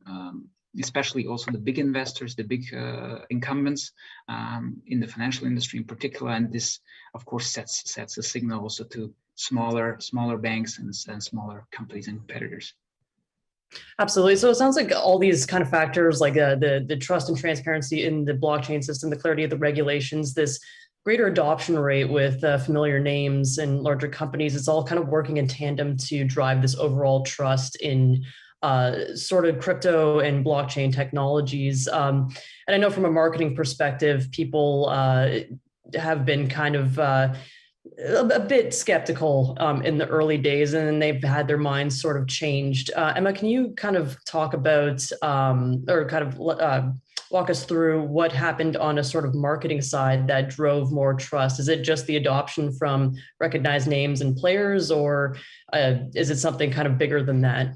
especially also the big investors, the big incumbents in the financial industry in particular. And this, of course, sets a signal also to smaller banks and smaller companies and competitors. Absolutely. So it sounds like all these kind of factors, like the trust and transparency in the blockchain system, the clarity of the regulations, this greater adoption rate with familiar names and larger companies, it's all kind of working in tandem to drive this overall trust in sort of crypto and blockchain technologies. And I know from a marketing perspective, people have been kind of a bit skeptical in the early days, and then they've had their minds sort of changed. Emma, can you kind of talk about or kind of walk us through what happened on a sort of marketing side that drove more trust? Is it just the adoption from recognized names and players, or is it something kind of bigger than that?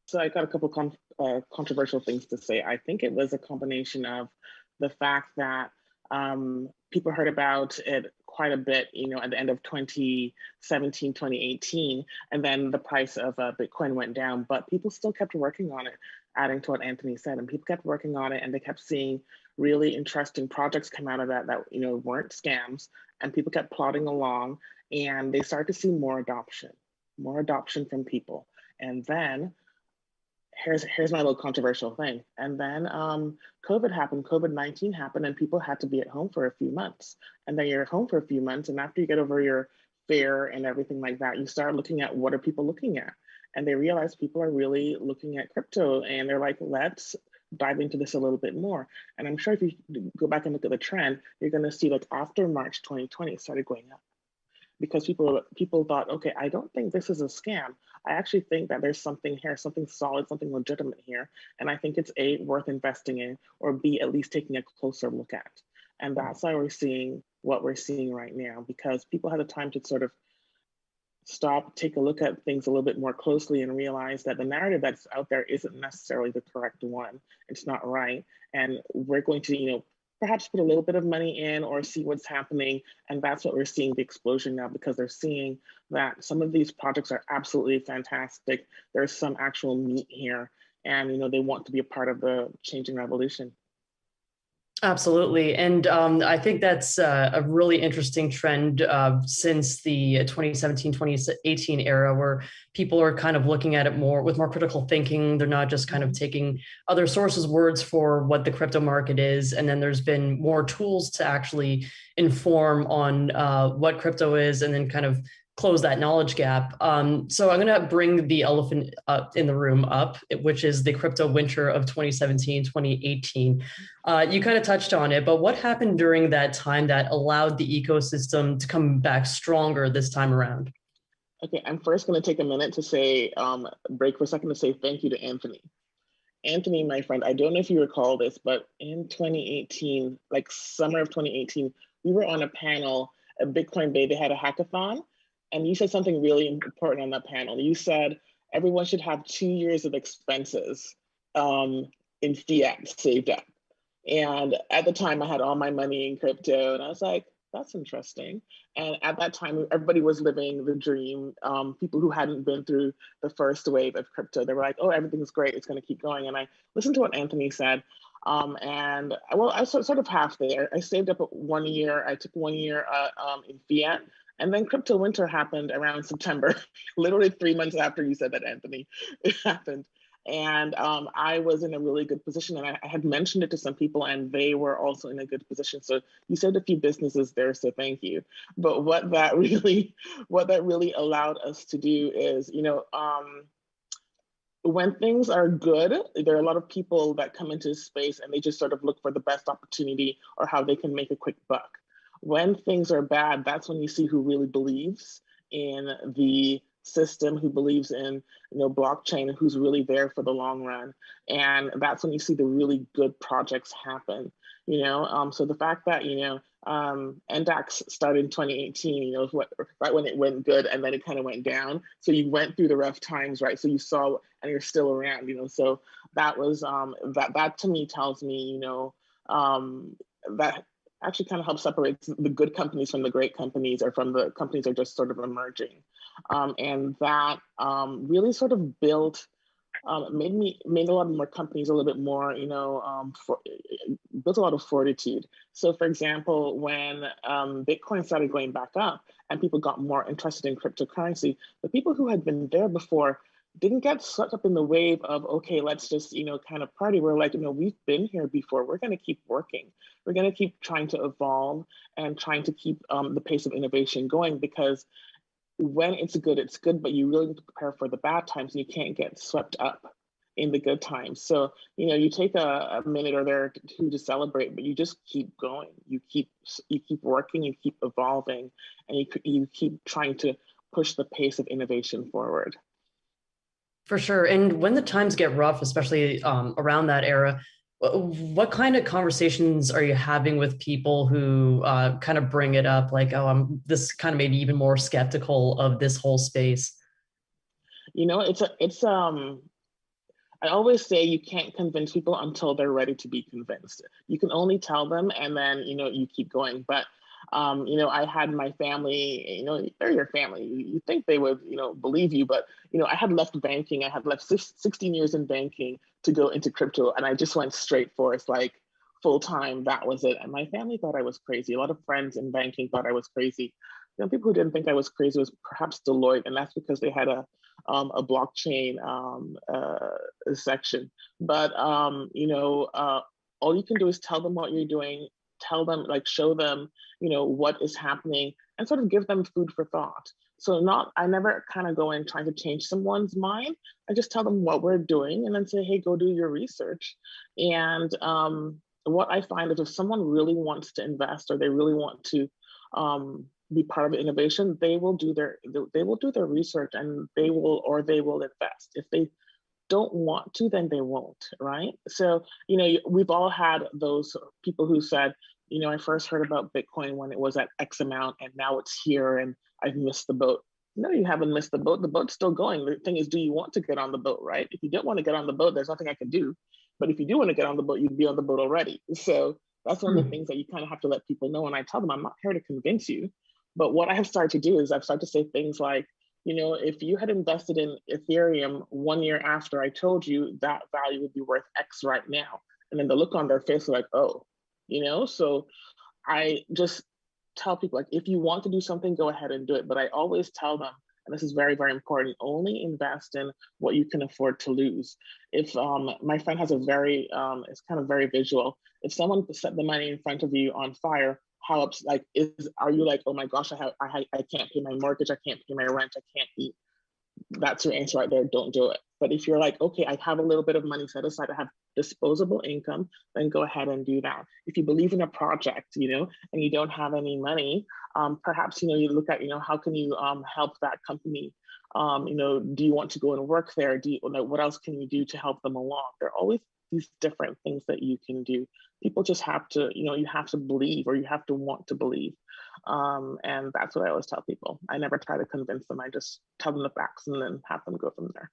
So I got a couple controversial things to say. I think it was a combination of the fact that people heard about it quite a bit, at the end of 2017, 2018, and then the price of Bitcoin went down, but people still kept working on it, adding to what Anthony said, and people kept working on it, and they kept seeing really interesting projects come out of that weren't scams, and people kept plodding along, and they started to see more adoption from people. And then here's my little controversial thing. And then COVID happened, COVID-19 happened, and people had to be at home for a few months. And then you're at home for a few months, and after you get over your fear and everything like that, you start looking at what are people looking at? And they realize people are really looking at crypto, and they're like, let's dive into this a little bit more. And I'm sure if you go back and look at the trend, you're gonna see that after March 2020, it started going up. Because people thought, okay, I don't think this is a scam. I actually think that there's something here, something solid, something legitimate here. And I think it's A, worth investing in, or B, at least taking a closer look at. And that's why we're seeing what we're seeing right now, because people had the time to sort of stop, take a look at things a little bit more closely, and realize that the narrative that's out there isn't necessarily the correct one. It's not right. And we're going to, perhaps put a little bit of money in or see what's happening. And that's what we're seeing the explosion now, because they're seeing that some of these projects are absolutely fantastic. There's some actual meat here, and they want to be a part of the changing revolution. Absolutely. And I think that's a really interesting trend since the 2017, 2018 era, where people are kind of looking at it more with more critical thinking. They're not just kind of taking other sources' words for what the crypto market is. And then there's been more tools to actually inform on what crypto is, and then kind of close that knowledge gap. So I'm going to bring the elephant in the room up, which is the crypto winter of 2017, 2018. You kind of touched on it, but what happened during that time that allowed the ecosystem to come back stronger this time around? Okay, I'm first going to take a minute to say, break for a second to say thank you to Anthony. Anthony, my friend, I don't know if you recall this, but in 2018, like summer of 2018, we were on a panel at Bitcoin Bay. They had a hackathon. And you said something really important on that panel. You said everyone should have 2 years of expenses in fiat saved up. And at the time, I had all my money in crypto, and I was like, that's interesting. And at that time, everybody was living the dream. People who hadn't been through the first wave of crypto, they were like, oh, everything's great, it's going to keep going. And I listened to what Anthony said. And well, I was sort of half there. I saved up 1 year. I took 1 year in fiat. And then crypto winter happened around September, literally 3 months after you said that, Anthony, it happened. And I was in a really good position, and I had mentioned it to some people, and they were also in a good position. So you saved a few businesses there, so thank you. But what that really allowed us to do is, when things are good, there are a lot of people that come into space and they just sort of look for the best opportunity or how they can make a quick buck. When things are bad, that's when you see who really believes in the system, who believes in blockchain, who's really there for the long run. And that's when you see the really good projects happen. So the fact that Ndax started in 2018, right when it went good, and then it kind of went down. So you went through the rough times, right? So you saw, and you're still around. So that was that to me tells me that actually kind of helps separate the good companies from the great companies, or from the companies that are just sort of emerging. And that really sort of built, made a lot more companies a little bit more, built a lot of fortitude. So for example, when Bitcoin started going back up and people got more interested in cryptocurrency, the people who had been there before didn't get swept up in the wave of, okay, let's just, kind of party. We're like, we've been here before. We're going to keep working. We're going to keep trying to evolve and trying to keep the pace of innovation going, because when it's good, but you really need to prepare for the bad times, and you can't get swept up in the good times. So, you take a minute or there to celebrate, but you just keep going. You keep working, you keep evolving, and you keep trying to push the pace of innovation forward. For sure. And when the times get rough, especially around that era, what kind of conversations are you having with people who kind of bring it up, like, oh, I'm this kind of maybe even more skeptical of this whole space? I always say you can't convince people until they're ready to be convinced. You can only tell them, and then you keep going. But I had my family, they're your family. You think they would, believe you, but I had left banking. I had left 16 years in banking to go into crypto, and I just went straight for it, like full time. That was it. And my family thought I was crazy. A lot of friends in banking thought I was crazy. People who didn't think I was crazy was perhaps Deloitte, and that's because they had a blockchain section. But all you can do is tell them what you're doing. Tell them, show them, what is happening, and sort of give them food for thought. So I never kind of go in trying to change someone's mind. I just tell them what we're doing, and then say, hey, go do your research. And what I find is if someone really wants to invest, or they really want to be part of the innovation, they will do their research, and they will invest. If they don't want to, then they won't, right? So, we've all had those people who said, I first heard about Bitcoin when it was at X amount, and now it's here, and I've missed the boat. No, you haven't missed the boat. The boat's still going. The thing is, do you want to get on the boat, right? If you don't want to get on the boat, there's nothing I can do. But if you do want to get on the boat, you'd be on the boat already. So That's one of the things that you kind of have to let people know. And I tell them, I'm not here to convince you. But what I have started to do is I've started to say things like, you know, if you had invested in Ethereum 1 year after I told you, that value would be worth X right now. And then the look on their face is like, oh, you know, so I just tell people, like, if you want to do something, go ahead and do it. But I always tell them, and this is very, very important, only invest in what you can afford to lose. If my friend has a very, it's kind of very visual. If someone set the money in front of you on fire, are you like, oh my gosh, I can't pay my mortgage, I can't pay my rent, I can't eat. That's your answer right there, don't do it. But if you're like, okay, I have a little bit of money set aside, I have disposable income, then go ahead and do that. If you believe in a project, you know, and you don't have any money, perhaps, you know, you look at, you know, how can you help that company? You know, do you want to go and work there? What else can you do to help them along? There are always these different things that you can do. People just have to, you know, you have to believe, or you have to want to believe. And that's what I always tell people. I never try to convince them. I just tell them the facts and then have them go from there.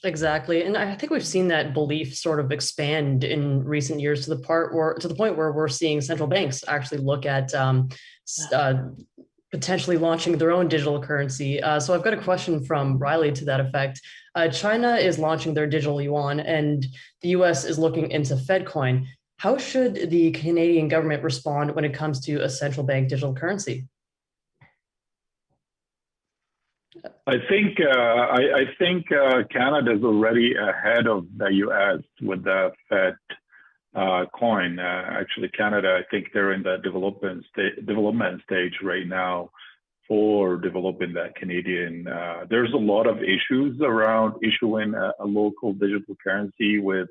Exactly. And I think we've seen that belief sort of expand in recent years to the point where we're seeing central banks actually look at potentially launching their own digital currency. So I've got a question from Riley to that effect. China is launching their digital yuan, and the US is looking into FedCoin. How should the Canadian government respond when it comes to a central bank digital currency? I think Canada is already ahead of the US with the Fed coin. Actually, Canada, I think they're in the development stage right now for developing that Canadian. There's a lot of issues around issuing a local digital currency with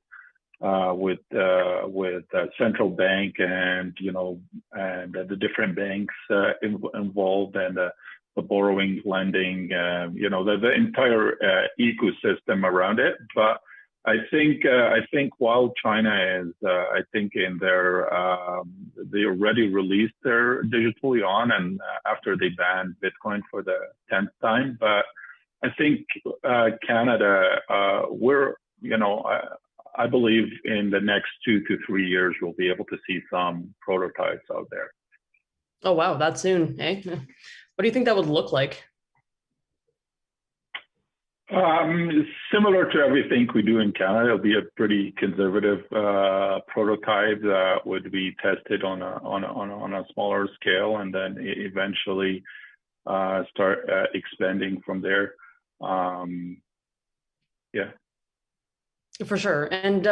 central bank and, you know, and the different banks involved, and the borrowing, lending, you know, the entire ecosystem around it. But I think while China is, I think in their, they already released their digital yuan, and after they banned Bitcoin for the 10th time. But I think Canada, you know, I believe in the next 2 to 3 years, we'll be able to see some prototypes out there. Oh, wow, that soon, eh? What do you think that would look like? Similar to everything we do in Canada, it'll be a pretty conservative prototype that would be tested on a smaller scale, and then eventually start expanding from there. Yeah. For sure. And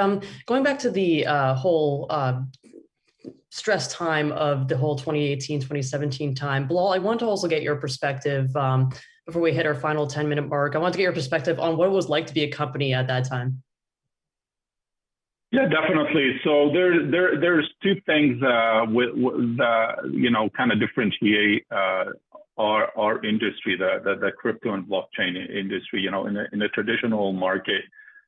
going back to the whole stress time of the whole 2018, 2017 time, Bilal, I want to also get your perspective before we hit our final 10-minute mark. I want to get your perspective on what it was like to be a company at that time. Yeah, definitely. So there's two things with you know, kind of differentiate our industry, the crypto and blockchain industry. You know, in a traditional market,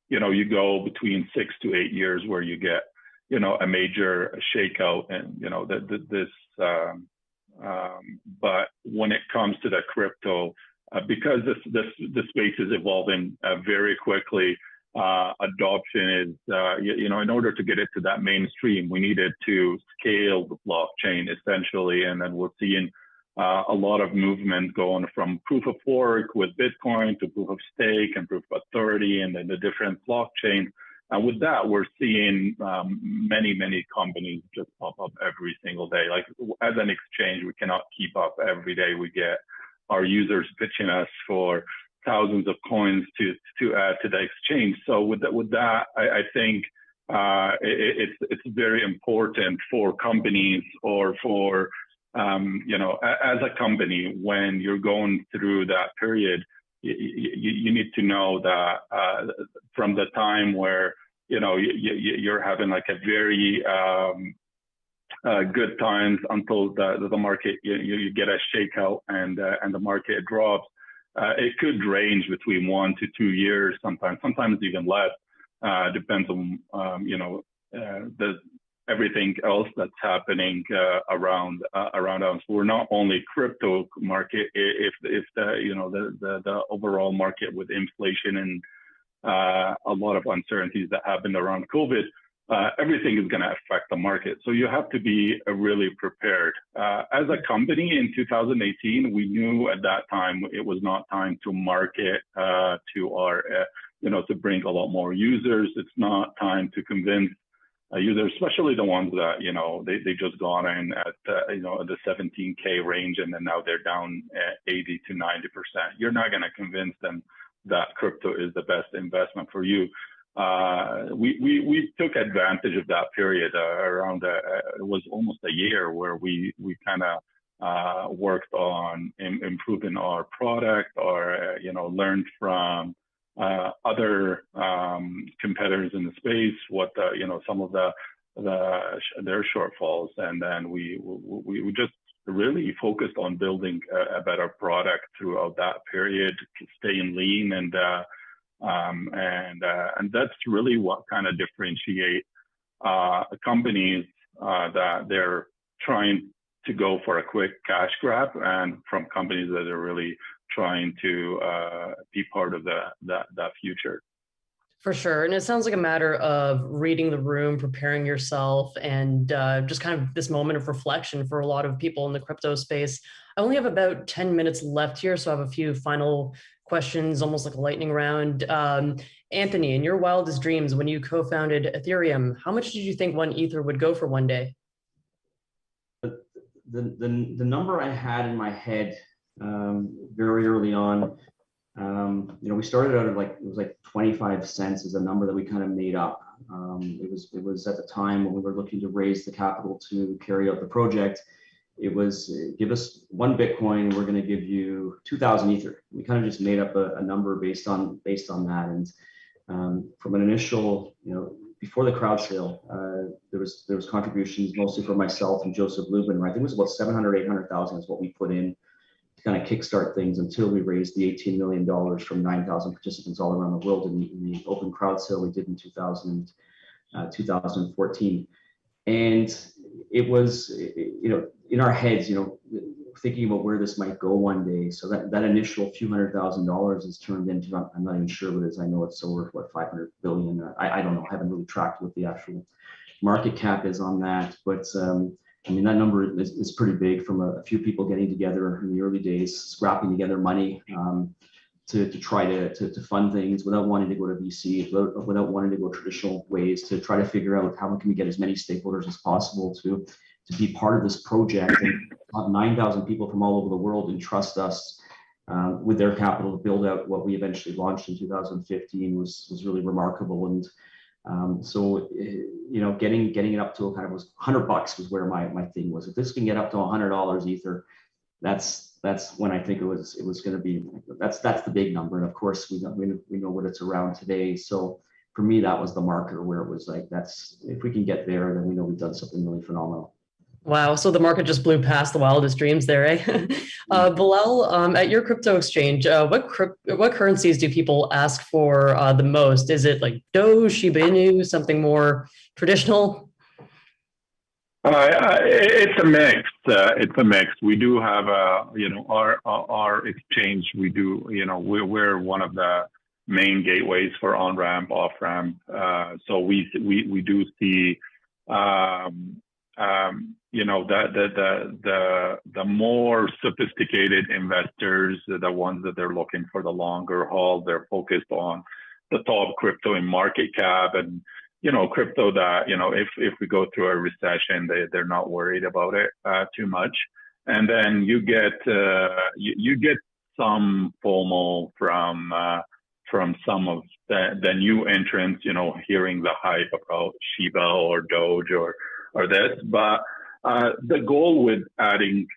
you know, you go between 6 to 8 years where you get, you know, a major shakeout, and, you know, but when it comes to the crypto, because the space is evolving very quickly, adoption is, you know, in order to get it to that mainstream, we needed to scale the blockchain essentially, and then we're seeing a lot of movement going from proof of work with Bitcoin to proof of stake and proof of authority, and then the different blockchains. And with that, we're seeing many companies just pop up every single day. Like, as an exchange, we cannot keep up. Every day we get our users pitching us for thousands of coins to add to the exchange. So with that, I think it's very important for companies, or for you know, as a company, when you're going through that period, you need to know that from the time where, you know, you're having like a very good times until the market, you get a shakeout and the market drops. It could range between 1 to 2 years, sometimes even less. Depends on you know, everything else that's happening around us. We're not only crypto market. If the, you know, the overall market with inflation and a lot of uncertainties that happened around COVID, everything is going to affect the market. So you have to be really prepared. As a company in 2018, we knew at that time it was not time to market to our, to bring a lot more users. It's not time to convince users, especially the ones that, they just got in at, the 17K range, and then now they're down 80 to 90%. You're not going to convince them that crypto is the best investment for you. We took advantage of that period around, it was almost a year where we kind of worked on improving our product, or, learned from other competitors in the space, what some of their shortfalls, and then we just really focused on building a better product throughout that period, staying lean, and that's really what kind of differentiate companies that they're trying to go for a quick cash grab, and from companies that are really trying to be part of that future. For sure. And it sounds like a matter of reading the room, preparing yourself, and just kind of this moment of reflection for a lot of people in the crypto space. I only have about 10 minutes left here, so I have a few final questions, almost like a lightning round. Anthony, in your wildest dreams, when you co-founded Ethereum, how much did you think one Ether would go for one day? The number I had in my head very early on, we started out at it was like 25 cents is a number that we kind of made up. It was at the time when we were looking to raise the capital to carry out the project. It was, give us 1 Bitcoin, we're going to give you 2,000 Ether. We kind of just made up a number based on that. And from an initial, before the crowd sale, there was contributions mostly from myself and Joseph Lubin. I think it was about 700, 800,000 is what we put in to kind of kickstart things, until we raised the $18 million from 9,000 participants all around the world in the open crowd sale we did in 2014. And it was, in our heads, thinking about where this might go one day. So that initial few $100,000 has turned into, I'm not even sure what it is. I know it's over, 500 billion. I don't know. I haven't really tracked what the actual market cap is on that. But that number is pretty big, from a few people getting together in the early days, scrapping together money to try to fund things without wanting to go to VC, without wanting to go traditional ways, to try to figure out how can we get as many stakeholders as possible to be part of this project. And 9,000 people from all over the world entrust us with their capital to build out what we eventually launched in 2015 was really remarkable. And so getting it up to a kind of was $100 was where my thing was. If this can get up to $100 Ether, that's when I think it was going to be, that's the big number. And of course we know what it's around today. So for me, that was the marker where it was like, if we can get there, then we know we've done something really phenomenal. Wow. So the market just blew past the wildest dreams there, eh? Bilal, at your crypto exchange, what currencies do people ask for the most? Is it like Doge, Shiba Inu, something more traditional? It's a mix. It's a mix. We do have our exchange. We do, we're one of the main gateways for on-ramp, off-ramp. So we do see, the more sophisticated investors, the ones that they're looking for the longer haul, they're focused on the top crypto in market cap, and crypto that if we go through a recession, they're not worried about it too much. And then you get some FOMO from some of the new entrants, hearing the hype about Shiba or Doge or this, but the goal with adding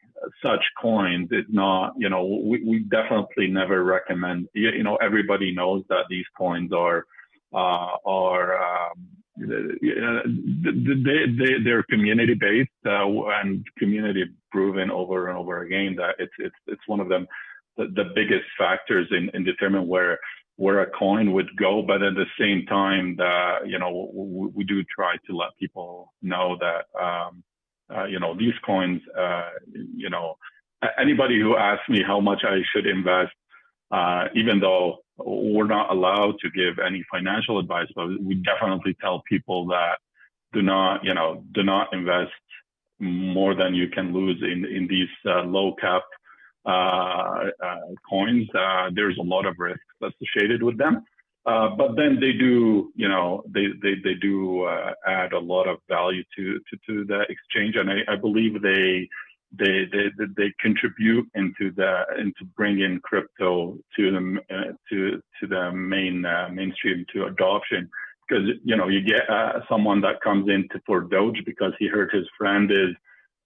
such coins is not, we definitely never recommend, everybody knows that these coins are they're community based and community proven over and over again that it's one of them, the biggest factors in determining where a coin would go. But at the same time, we do try to let people know that these coins, anybody who asks me how much I should invest, even though we're not allowed to give any financial advice, but we definitely tell people that do not invest more than you can lose in these low cap coins. There's a lot of risks associated with them. But then they do, they do add a lot of value to the exchange, and I believe they contribute into bringing crypto to the mainstream, to adoption. Because you get someone that comes in for Doge because he heard his friend is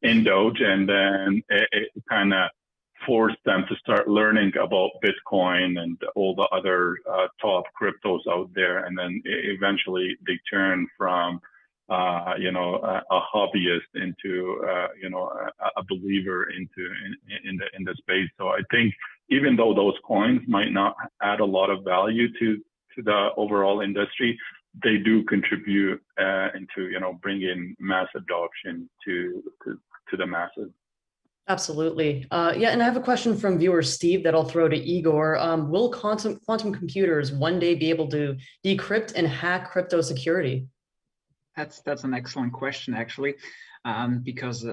in Doge, and then it kind of forced them to start learning about Bitcoin and all the other top cryptos out there, and then eventually they turn from a hobbyist into a believer in the space. So I think even though those coins might not add a lot of value to the overall industry, they do contribute into bringing mass adoption to the masses. Absolutely. Yeah, and I have a question from viewer Steve that I'll throw to Igor. Will quantum computers one day be able to decrypt and hack crypto security? That's an excellent question, actually, because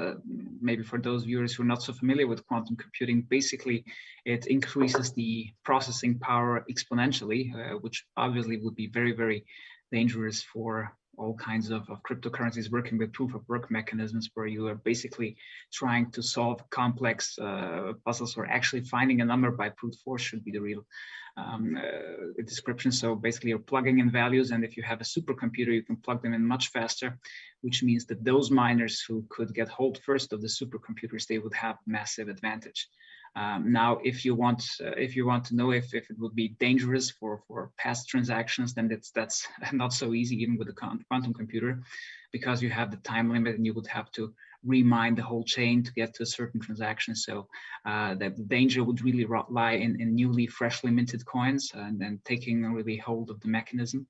maybe for those viewers who are not so familiar with quantum computing, basically it increases the processing power exponentially, which obviously would be very, very dangerous for all kinds of cryptocurrencies working with proof of work mechanisms, where you are basically trying to solve complex puzzles, or actually finding a number by brute force should be the real description. So basically you're plugging in values, and if you have a supercomputer, you can plug them in much faster, which means that those miners who could get hold first of the supercomputers, they would have massive advantage. Now, if you want to know if it would be dangerous for past transactions, then that's not so easy, even with a quantum computer, because you have the time limit and you would have to remine the whole chain to get to a certain transaction. So the danger would really lie in newly, freshly minted coins, and then taking really hold of the mechanism.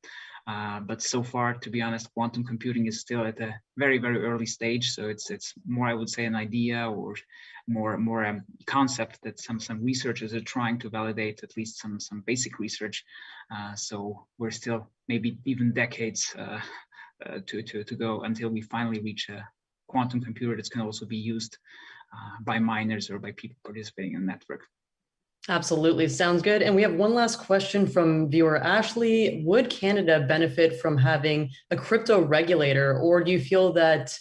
But so far, to be honest, quantum computing is still at a very, very early stage. So it's more, I would say, an idea, or more a concept that some researchers are trying to validate, at least some basic research. So we're still maybe even decades to go until we finally reach a quantum computer that can also be used by miners or by people participating in the network. Absolutely. Sounds good. And we have one last question from viewer Ashley. Would Canada benefit from having a crypto regulator, or do you feel that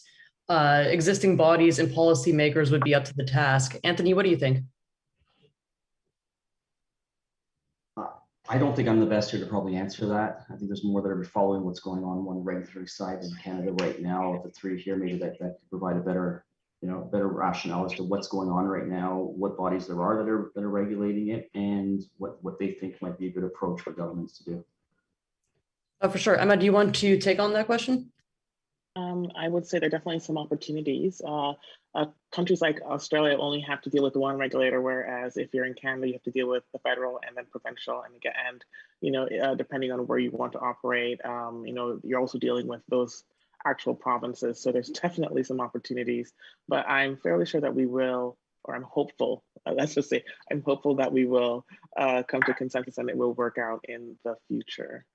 existing bodies and policymakers would be up to the task? Anthony, what do you think? I don't think I'm the best here to probably answer that. I think there's more that are following what's going on the regulatory side in Canada right now. Of the three here, maybe that could provide a better rationale as to what's going on right now, what bodies there are that are regulating it, and what they think might be a good approach for governments to do. Oh, for sure. Emma, do you want to take on that question? I would say there are definitely some opportunities. Countries like Australia only have to deal with one regulator, whereas if you're in Canada, you have to deal with the federal and then provincial, and depending on where you want to operate, you're also dealing with those actual provinces. So there's definitely some opportunities, but I'm fairly sure that we will, or I'm hopeful, let's just say, I'm hopeful that we will come to consensus and it will work out in the future.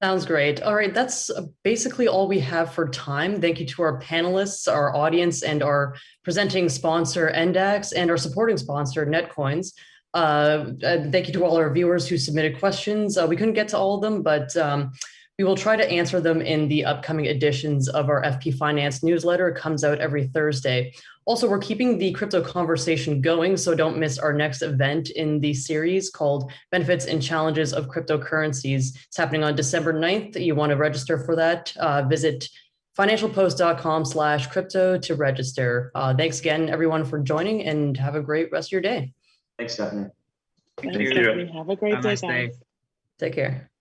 Sounds great. All right, that's basically all we have for time. Thank you to our panelists, our audience, and our presenting sponsor, Ndax, and our supporting sponsor, Netcoins. Thank you to all our viewers who submitted questions. We couldn't get to all of them, but we will try to answer them in the upcoming editions of our FP Finance newsletter. It comes out every Thursday. Also, we're keeping the crypto conversation going, so don't miss our next event in the series called Benefits and Challenges of Cryptocurrencies. It's happening on December 9th. You want to register for that, visit financialpost.com/crypto to register. Thanks again, everyone, for joining, and have a great rest of your day. Thanks, Stephanie. Thanks, Stephanie. Have a great day, guys. Take care.